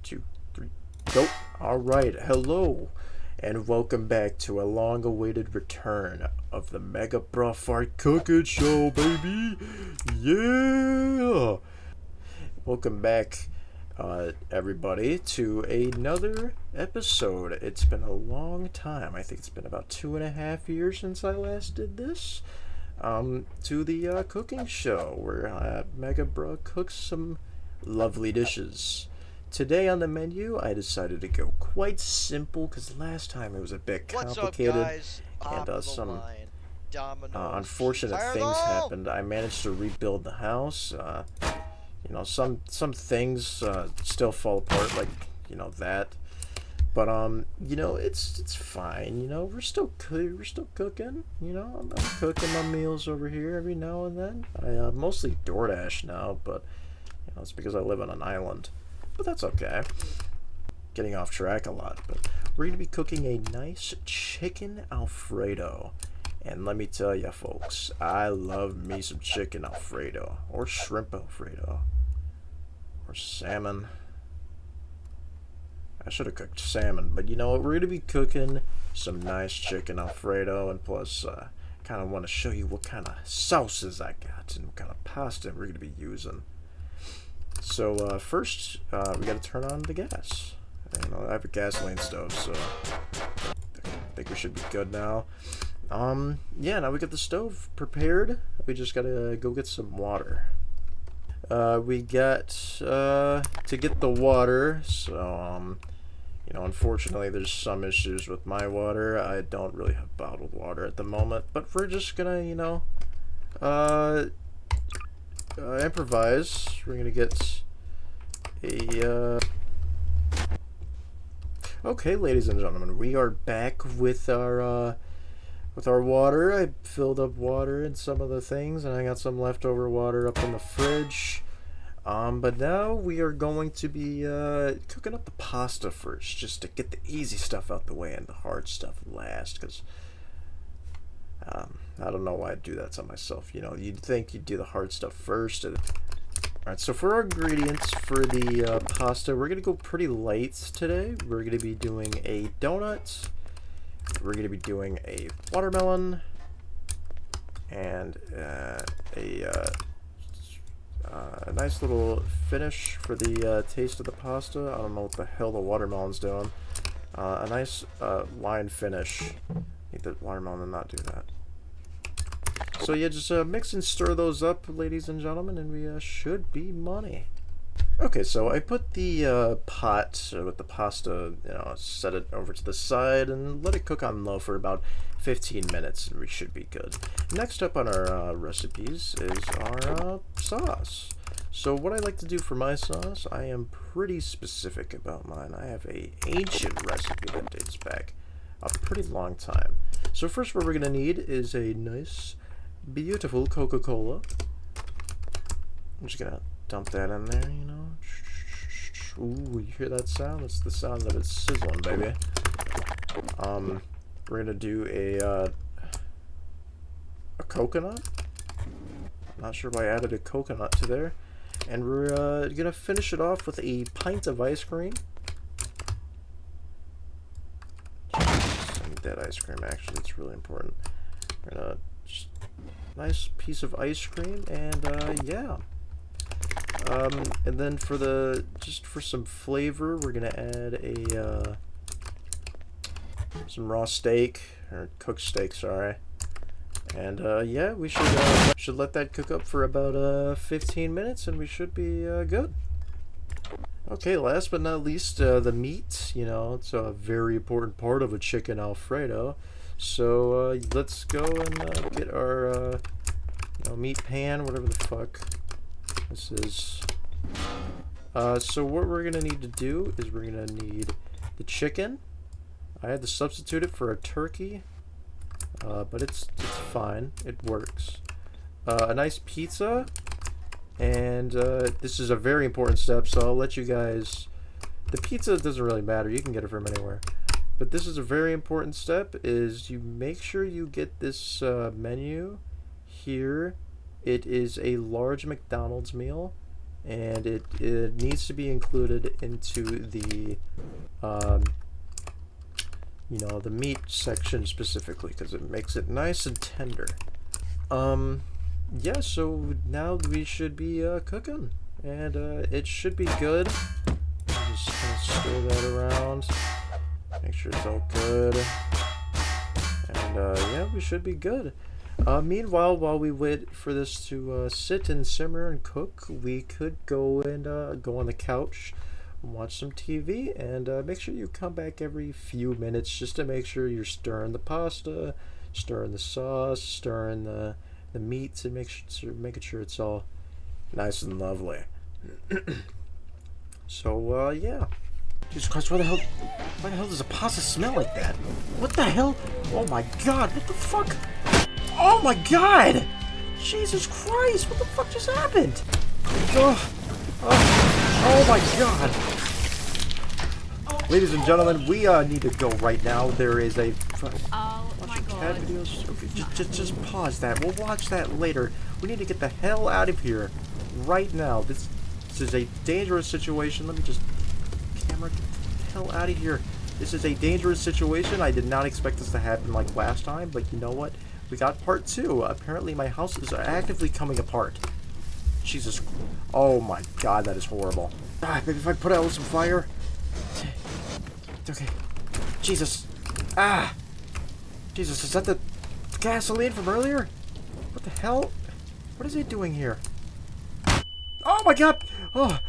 2, 3, go. Alright, hello, and welcome back to a long-awaited return of the megabruhfart cooking show, baby! Yeah! Welcome back, everybody, to another episode. It's been a long time. I think it's been about 2.5 years since I last did this. To the cooking show where Megabruh cooks some lovely dishes. Today on the menu, I decided to go quite simple because last time it was a bit complicated. What's up, guys? And Top of the line. Domino's. unfortunate Fire things though! happened. I managed to rebuild the house. Some things still fall apart, like that. But it's fine. We're still cooking. I'm cooking my meals over here every now and then. I mostly DoorDash now, but it's because I live on an island. But that's okay. Getting off track a lot. But we're gonna be cooking a nice chicken Alfredo. And let me tell ya, folks, I love me some chicken Alfredo, or shrimp Alfredo, or salmon. I should have cooked salmon, but you know what? We're going to be cooking some nice chicken Alfredo, and plus, kind of want to show you what kind of sauces I got and what kind of pasta we're going to be using. So, first, we got to turn on the gas. I have a gasoline stove, so I think we should be good now. Yeah, now we got the stove prepared. We just got to go get some water. We got, to get the water, so, unfortunately there's some issues with my water. I don't really have bottled water at the moment, but we're just gonna, improvise. We're gonna get a, Okay, ladies and gentlemen, we are back with our water. I filled up water in some of the things, and I got some leftover water up in the fridge. But now we are going to be cooking up the pasta first, just to get the easy stuff out the way and the hard stuff last, because I don't know why I do that to myself. You'd think you'd do the hard stuff first. Alright, so for our ingredients for the pasta, we're going to go pretty light today. We're going to be doing a donut. We're going to be doing a watermelon and a nice little finish for the taste of the pasta. I don't know what the hell the watermelon's doing. A nice line finish. Need the watermelon to not do that. So yeah, just mix and stir those up, ladies and gentlemen, and we should be money. Okay, so I put the pot with the pasta, set it over to the side and let it cook on low for about 15 minutes, and we should be good. Next up on our recipes is our sauce. So what I like to do for my sauce, I am pretty specific about mine. I have a ancient recipe that dates back a pretty long time. So first what we're going to need is a nice, beautiful Coca-Cola. I'm just going to dump that in there, Ooh, you hear that sound? It's the sound of it sizzling, baby. We're gonna do a coconut. Not sure why I added a coconut to there. And we're gonna finish it off with a pint of ice cream. I need that ice cream, actually. It's really important. We're gonna just nice piece of ice cream, and yeah. And then just for some flavor, we're gonna add some raw steak, or cooked steak, sorry. And yeah, we should let that cook up for about 15 minutes, and we should be good. Okay, last but not least, the meat. It's a very important part of a chicken Alfredo. So let's go and get our meat pan, whatever the fuck this is. So what we're gonna need to do is we're gonna need the chicken. I had to substitute it for a turkey, but it's fine. It works. A nice pizza, and this is a very important step. So I'll let you guys. The pizza doesn't really matter. You can get it from anywhere. But this is a very important step. Is you make sure you get this menu here. It is a large McDonald's meal. and it needs to be included into the you know, the meat section specifically, because it makes it nice and tender. Yeah, so now we should be cooking, and it should be good. Just gonna stir that around, make sure it's all good, and yeah, we should be good. Meanwhile, while we wait for this to sit and simmer and cook, we could go and go on the couch, watch some TV, and make sure you come back every few minutes just to make sure you're stirring the pasta, stirring the sauce, stirring the meats, and making sure it's all nice and lovely. So yeah. Jesus Christ, why the hell does a pasta smell like that? What the hell? Oh my god, what the fuck? Oh my god! Jesus Christ, what the fuck just happened? Oh my god! Ladies and gentlemen, we need to go right now. There is a watching cat videos. Okay, just pause that. We'll watch that later. We need to get the hell out of here right now. This is a dangerous situation. Let me just camera get the hell out of here. This is a dangerous situation. I did not expect this to happen like last time, but you know what? We got part 2. Apparently my house is actively coming apart. Jesus. Oh my god, that is horrible. Maybe if I put out some fire. Okay. Jesus. Jesus, is that the gasoline from earlier? What the hell? What is he doing here? Oh my god! Oh,